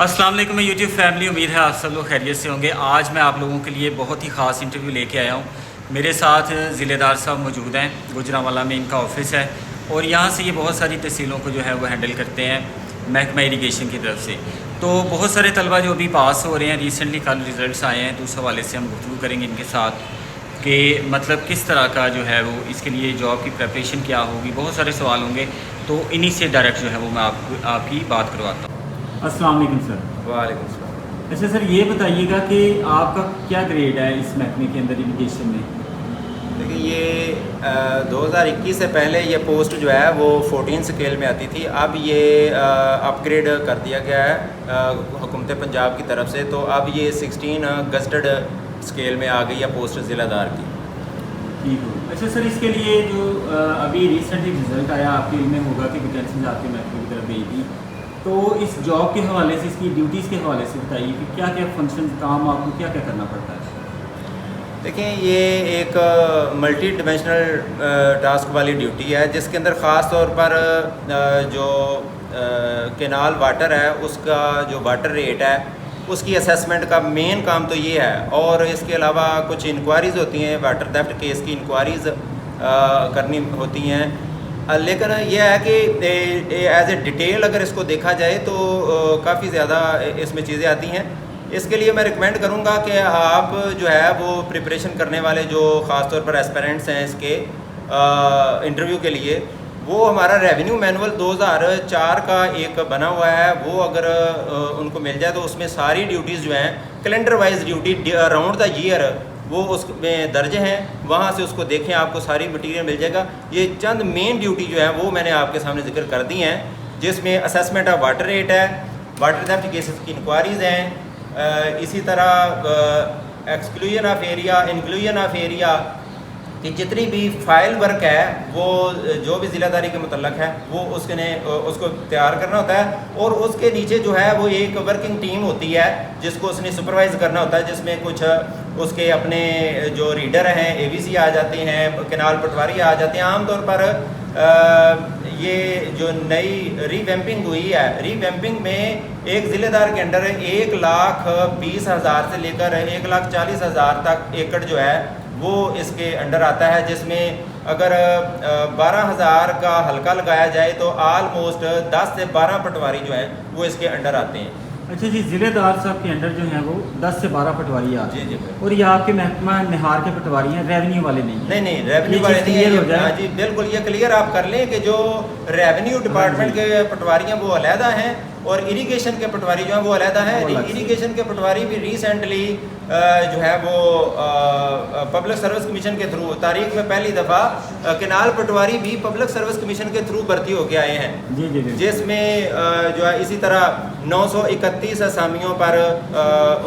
अस्सलाम वालेकुम YouTube family, उम्मीद है आप सब लोग खैरियत से होंगे। आज मैं आप लोगों के लिए बहुत ही ख़ास इंटरव्यू लेके आया हूँ। मेरे साथ ज़िलेदार साहब मौजूद हैं, गुजरांवाला में इनका ऑफिस है और यहाँ से ये बहुत सारी तहसीलों को जो है वो हैंडल करते हैं महकमा इरीगेशन की तरफ से। तो बहुत सारे तलबा जो अभी पास हो रहे हैं, रिसेंटली कल रिज़ल्ट आए हैं, तो उस हवाले से हम गुफ्तगू करेंगे इनके साथ कि मतलब किस तरह का जो है वो इसके लिए जॉब की प्रेपरेशन क्या होगी। बहुत सारे सवाल होंगे, तो इन्हीं से डायरेक्ट जो है वो मैं आपकी बात करवाता हूँ। अस्सलाम वालेकुम सर। वालेकुम सलाम। अच्छा सर, ये बताइएगा कि आपका क्या ग्रेड है इस महकमे के अंदर इरीगेशन में? देखिए ये 2021 से पहले ये पोस्ट जो है वो 14 स्केल में आती थी। अब ये अपग्रेड कर दिया गया है हुकूमत पंजाब की तरफ से, तो अब ये 16 गज़टेड स्केल में आ गई है पोस्ट ज़िलादार की। ठीक हो। अच्छा सर, इसके लिए जो अभी रिसेंटली रिज़ल्ट आया, आपके इल्म में होगा कि वैकेंसीज आपके महकमे की तरफ गई थी, तो इस जॉब के हवाले से, इसकी ड्यूटीज़ के हवाले से बताइए कि क्या क्या फंक्शन काम आपको क्या क्या करना पड़ता है? देखें, ये एक मल्टी डिमेंशनल टास्क वाली ड्यूटी है जिसके अंदर ख़ास तौर पर जो केनाल वाटर है उसका जो वाटर रेट है उसकी असेसमेंट का मेन काम तो ये है। और इसके अलावा कुछ इंक्वायरीज़ होती हैं, वाटर थेफ्ट केस की इंक्वायरीज़ करनी होती हैं। लेकिन यह है कि एज ए डिटेल अगर इसको देखा जाए तो काफ़ी ज़्यादा इसमें चीज़ें आती हैं। इसके लिए मैं रिकमेंड करूँगा कि आप जो है वो प्रिपरेशन करने वाले जो ख़ास तौर पर एस्पिरेंट्स हैं इसके इंटरव्यू के लिए, वो हमारा रेवेन्यू मैनुअल 2004 का एक बना हुआ है, वो अगर उनको मिल जाए तो उसमें सारी ड्यूटीज़ जो हैं calendar wise duty around the year वो उसमें दर्ज हैं। वहाँ से उसको देखें, आपको सारी मटेरियल मिल जाएगा। ये चंद मेन ड्यूटी जो है वो मैंने आपके सामने जिक्र कर दी हैं, जिसमें असेसमेंट ऑफ वाटर रेट है, वाटर थेफ्ट केसेस की इंक्वायरीज़ हैं, इसी तरह exclusion of area, inclusion of area कि जितनी भी फाइल वर्क है वो जो भी ज़िलादारी के मुतल्लक है वो उसको तैयार करना होता है। और उसके नीचे जो है वो एक वर्किंग टीम होती है जिसको उसने सुपरवाइज़ करना होता है, जिसमें कुछ उसके अपने जो रीडर हैं एवीसी आ जाते हैं, केनाल पटवारी आ जाते हैं। आमतौर पर ये जो नई रीवैम्पिंग हुई है, रीवैम्पिंग में एक ज़िलेदार के अंडर 1,20,000 से लेकर 1,40,000 तक एकड़ जो है वो इसके अंडर आता है, जिसमें अगर 12,000 का हल्का लगाया जाए तो आलमोस्ट 10 से 12 पटवारी जो हैं वो इसके अंडर आते हैं। अच्छा जी, ज़िलेदार साहब के अंडर जो हैं वो 10 से 12 पटवारी आते हैं। जी जी। और ये आपके महकमा निहार के पटवारी हैं, रेवेन्यू वाले नहीं हैं? नहीं, रेवेन्यू वाले नहीं है। हाँ जी, बिल्कुल ये क्लियर आप कर लें कि जो रेवेन्यू डिपार्टमेंट के पटवारी हैं वो अलहदा हैं और इरीगेशन के पटवारी जो हैं वो अलहदा हैं। इरीगेशन के पटवारी भी रिसेंटली जो है वो पब्लिक सर्विस कमीशन के थ्रू तारीख में पहली दफ़ा केनाल पटवारी भी पब्लिक सर्विस कमीशन के थ्रू भर्ती होके आए हैं। जी जी। जिसमें जो है इसी तरह 931 असामियों पर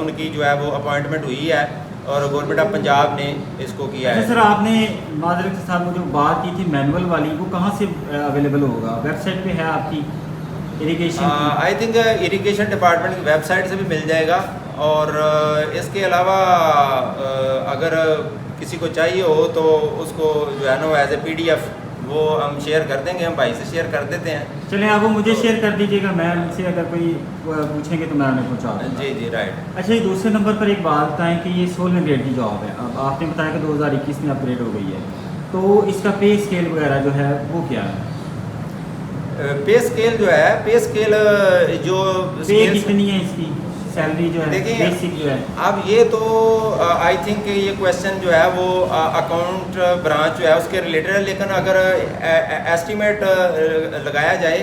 उनकी जो है वो अपॉइंटमेंट हुई है और गवर्नमेंट ऑफ पंजाब ने इसको किया है। सर, आपने मादरक के साथ जो बात की थी मैनुअल वाली, वो कहाँ से अवेलेबल होगा? वेबसाइट पे है आपकी irrigation? I think irrigation department की वेबसाइट से भी मिल जाएगा। और इसके अलावा अगर किसी को चाहिए हो तो उसको जो है ना एज ए PDF वो हम शेयर कर देंगे, हम भाई से शेयर कर देते हैं। चलें, आप वो मुझे शेयर कर दीजिएगा, मैं उनसे अगर कोई पूछेंगे तो मैं उन्हें पहुँचा दूँगा। जी जी, राइट। अच्छा, ये दूसरे नंबर पर एक बात बताएं कि ये 16वें ग्रेड की जॉब है। अब आपने बताया कि 2021 में अपग्रेड हो गई है, तो इसका पे स्केल वगैरह जो है वो क्या है? पे स्केल जो है, पे स्केल जो पे कितनी है इसकी सैलरी जो है, देखिए बेसिक जो है? अब ये तो आई थिंक ये क्वेश्चन जो है वो अकाउंट ब्रांच जो है उसके रिलेटेड है, लेकिन अगर एस्टिमेट लगाया जाए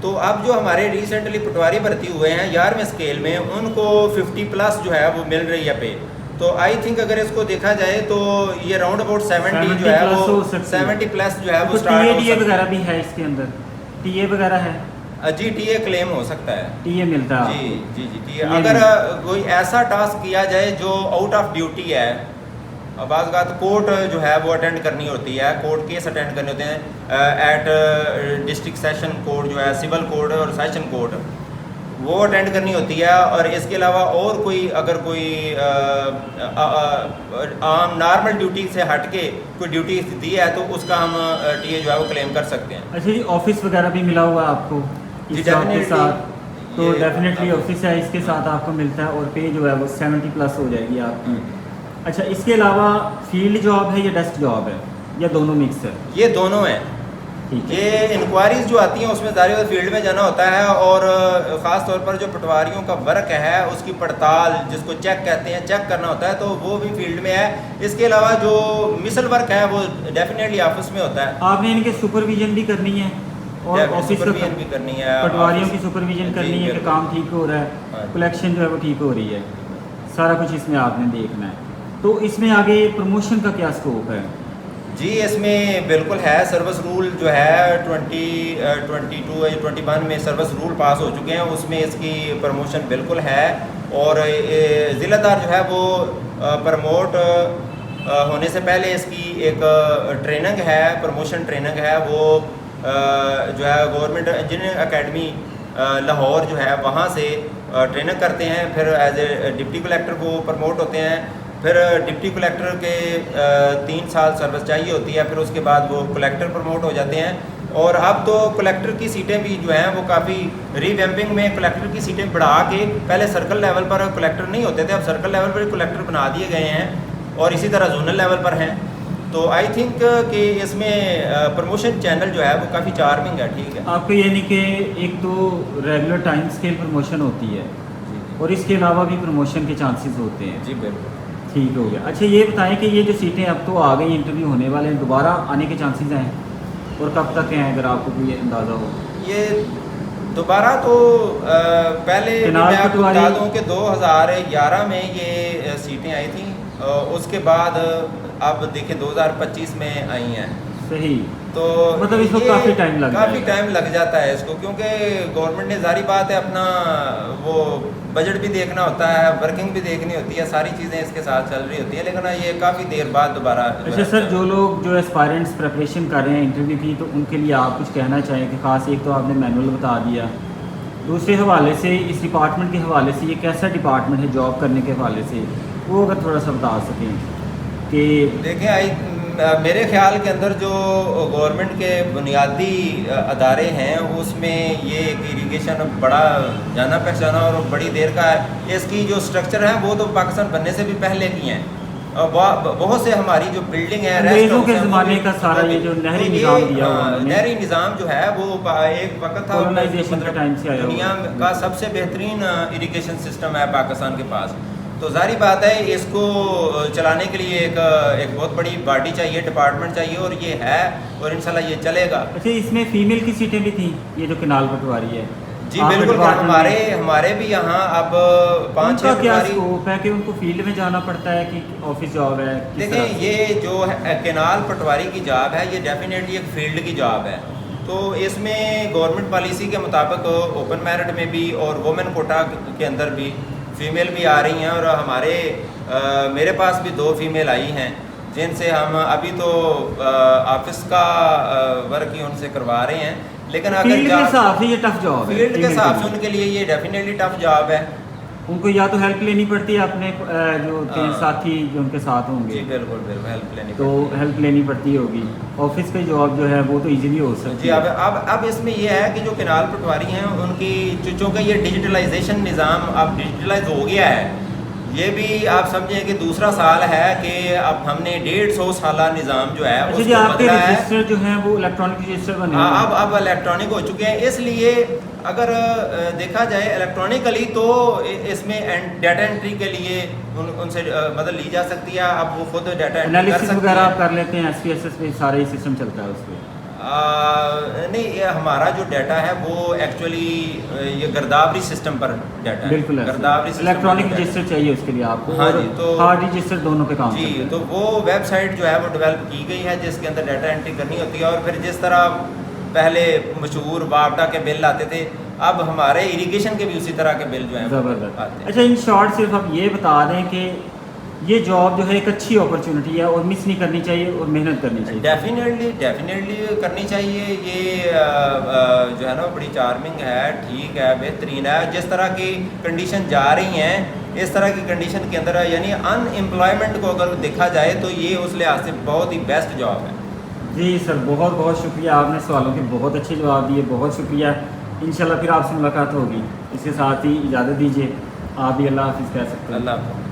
तो अब जो हमारे रिसेंटली पटवारी भर्ती हुए हैं 11वें स्केल में, उनको 50+ जो है वो मिल रही है पे। तो आई थिंक अगर इसको देखा जाए तो ये राउंड अबाउट 70 जो है वो 70+ जो है वो स्टार्ट हो सकता है। वगैरह भी है इसके अंदर? टीए वगैरह है? जी, टीए क्लेम हो सकता है। टीए मिलता है? जी जी जी, टीए अगर कोई ऐसा टास्क किया जाए जो आउट ऑफ ड्यूटी है, बाज़ बात कोर्ट जो है वो अटेंड करनी होती है, कोर्ट केस अटेंड करने होते हैं एट डिस्ट्रिक्ट सेशन कोर्ट जो है, सिविल कोर्ट और सेशन कोर्ट, वो अटेंड करनी होती है। और इसके अलावा और कोई अगर कोई आम नॉर्मल ड्यूटी से हट के कोई ड्यूटी दी है तो उसका हम टीए जो है वो क्लेम कर सकते हैं। अच्छा जी, ऑफिस वगैरह भी मिला हुआ है आपको जी, इस जॉब के साथ? तो ये डेफिनेटली आपको- ऑफिस है, इसके साथ आपको मिलता है और पे जो है वो 70+ हो जाएगी आपकी। अच्छा, इसके अलावा फील्ड जॉब है या डेस्क जॉब है या दोनों मिक्स है? ये दोनों हैं। ठीक है। ये इंक्वायरीज जो आती हैं उसमें ज़ाहिर है फील्ड में जाना होता है, और ख़ास तौर पर जो पटवारियों का वर्क है उसकी पड़ताल, जिसको चेक कहते हैं, चेक करना होता है, तो वो भी फील्ड में है। इसके अलावा जो मिसल वर्क है वो डेफिनेटली ऑफिस में होता है। आपने इनके सुपरविजन भी करनी है और ऑफिस सुपरविजन भी करनी है, पटवारियों की ऑफिस- सुपरविजन जी, करनी है कि बिल्कुल। काम ठीक हो रहा हाँ है, जी। कलेक्शन जो है वो ठीक हो रही है, सारा कुछ इसमें आपने देखना है। तो इसमें आगे प्रमोशन का क्या स्कोप है? जी, इसमें बिल्कुल है। सर्विस रूल जो है 2022 या 21 में सर्विस रूल पास हो चुके हैं, उसमें इसकी प्रमोशन बिल्कुल है। और ज़िलादार जो है वो प्रमोट होने से पहले इसकी एक ट्रेनिंग है, प्रमोशन ट्रेनिंग है, वो जो है गवर्नमेंट इंजीनियरिंग अकेडमी लाहौर जो है वहाँ से ट्रेनिंग करते हैं, फिर एज ए डिप्टी कलेक्टर वो प्रमोट होते हैं। फिर डिप्टी कलेक्टर के 3 साल सर्विस चाहिए होती है, फिर उसके बाद वो कलेक्टर प्रमोट हो जाते हैं। और अब तो कलेक्टर की सीटें भी जो हैं वो काफ़ी रीवैम्पिंग में कलेक्टर की सीटें बढ़ा के, पहले सर्कल लेवल पर कलेक्टर नहीं होते थे, अब सर्कल लेवल पर कलेक्टर बना दिए गए हैं, और इसी तरह जोनल लेवल पर हैं। तो आई थिंक कि इसमें प्रमोशन चैनल जो है वो काफ़ी चार्मिंग है। ठीक है, आपको ये नहीं कि एक तो रेगुलर टाइम स्केल प्रमोशन होती है और इसके अलावा भी प्रमोशन के चांसेस होते हैं। जी बिल्कुल। ठीक हो गया। अच्छा, ये बताएं कि ये जो सीटें अब तो आ गई, इंटरव्यू होने वाले हैं, दोबारा आने के चांसेस हैं और कब तक हैं, अगर आपको कोई अंदाज़ा हो? ये दोबारा तो पहले भी केनाल मैं आपको पटवारी- बता दूं कि 2011 में ये सीटें आई थी, उसके बाद अब देखिए 2025 में आई हैं। सही। तो मतलब इसको ये काफ़ी टाइम लग काफ़ी जाएगा। टाइम लग जाता है इसको, क्योंकि गवर्नमेंट ने जारी बात है अपना वो बजट भी देखना होता है, वर्किंग भी देखनी होती है, सारी चीज़ें इसके साथ चल रही होती है, लेकिन ये काफ़ी देर बाद दोबारा। अच्छा सर, जो लोग जो एस्पायरेंट्स प्रिपरेशन कर रहे हैं इंटरव्यू की, तो उनके लिए आप कुछ कहना चाहें कि ख़ास, एक तो आपने मैनुअल बता दिया, दूसरे हवाले से इस डिपार्टमेंट के हवाले से ये कैसा डिपार्टमेंट है जॉब करने के हवाले से, वो अगर थोड़ा सा बता सकें कि देखें, मेरे ख्याल के अंदर जो गवर्नमेंट के बुनियादी अदारे हैं उसमें ये इरिगेशन बड़ा जाना पहचाना और बड़ी देर का है। इसकी जो स्ट्रक्चर है वो तो पाकिस्तान बनने से भी पहले की हैं, और बहुत से हमारी जो बिल्डिंग है अंग्रेज़ों के ज़माने का सारा ये जो नहरी निज़ाम दिया हुआ उन्होंने। नहरी निज़ाम जो है वो एक वक्त था Colonization के टाइम से आया हुआ। दुनिया का सबसे बेहतरीन इरिगेशन सिस्टम है पाकिस्तान के पास। तो जाहिर बात है इसको चलाने के लिए एक बहुत बड़ी बॉडी चाहिए, डिपार्टमेंट चाहिए, और ये है, और इंशाल्लाह ये चलेगा। अच्छा, इसमें फ़ीमेल की सीटें भी थी, ये जो केनाल पटवारी है? जी आपके बिल्कुल, डिपार्टमेंट में हमारे भी यहाँ अब 5-6 उनका क्या पटवारी। स्कोप है कि उनको फील्ड में जाना पड़ता है कि ऑफिस जॉब है? किस तरह देखें, से? ये जो है केनाल पटवारी की जॉब है, ये डेफिनेटली एक फील्ड की जॉब है। तो इसमें गवर्नमेंट पॉलिसी के मुताबिक ओपन मेरिट में भी और वुमेन कोटा के अंदर भी फ़ीमेल भी आ रही हैं, और मेरे पास भी 2 फीमेल आई हैं, जिनसे हम अभी तो ऑफिस का वर्क ही उनसे करवा रहे हैं। लेकिन अगर फील्ड के हिसाब से ये टफ जॉब है, फील्ड के female हिसाब से लिए। उनके लिए ये डेफिनेटली टफ जॉब है। उनको या तो हेल्प लेनी पड़ती है अपने जो तीन हाँ। साथी जो उनके साथ जी होंगे, बिल्कुल बिल्कुल, हेल्प लेनी तो पड़ती है। हेल्प लेनी पड़ती होगी। ऑफिस की जॉब जो है वो तो इजीली हो सकती जी, है। अब इसमें ये है कि जो केनाल पटवारी हैं उनकी चूँकि ये डिजिटलाइजेशन निज़ाम अब डिजिटलाइज हो गया है, ये भी आप समझें कि दूसरा साल है कि अब हमने 150 साला निज़ाम जो है अच्छा जी, उसको आपके बदला है। रजिस्टर जो हैं वो इलेक्ट्रॉनिक रजिस्टर बने हुए हाँ, हैं। अब इलेक्ट्रॉनिक हो चुके हैं, इसलिए अगर देखा जाए इलेक्ट्रॉनिकली तो इसमें डाटा एंट्री के लिए उनसे मदद ली जा सकती है। अब वो खुद डाटा एंट्री कर एनालिसिस सकती वगैरह आप हैं। कर लेते हैं, SPSS पे सारा ही सिस्टम चलता है उस पर? नहीं, ये हमारा जो डाटा है वो एक्चुअली ये गर्दावरी सिस्टम पर डाटा है। बिल्कुल गर्दावरी सिस्टम इलेक्ट्रॉनिक पर डाटा है। रजिस्टर चाहिए उसके लिए आपको, हाँ और जी, तो- हार्ड रजिस्टर दोनों पे काम जी, करते हैं। तो वो वेबसाइट जो है वो डेवलप की गई है जिसके अंदर डाटा एंट्री करनी होती है। और फिर जिस तरह पहले मशहूर वापडा के बिल आते थे, अब हमारे इरिगेशन के भी उसी तरह के बिल जो हैं वो ज़बरदस्त। आते हैं। अच्छा, इन शॉर्ट सिर्फ आप ये बता दें कि ये जॉब जो है एक अच्छी अपॉर्चुनिटी है और मिस नहीं करनी चाहिए और मेहनत करनी चाहिए। डेफिनेटली करनी चाहिए। ये जो है ना बड़ी चार्मिंग है, ठीक है, बेहतरीन है। जिस तरह की कंडीशन जा रही हैं, इस तरह की कंडीशन के अंदर यानी अनएम्प्लॉयमेंट को अगर देखा जाए तो ये उस लिहाज से बहुत ही बेस्ट जॉब है। जी सर, बहुत बहुत शुक्रिया, आपने सवालों के बहुत अच्छे जवाब दिए, बहुत शुक्रिया। इंशाल्लाह फिर आपसे मुलाकात होगी। इसके साथ ही इजाज़त दीजिए, आप भी अल्लाह हाफिज़ कह सकते हैं। अल्लाह हाफ़िज़।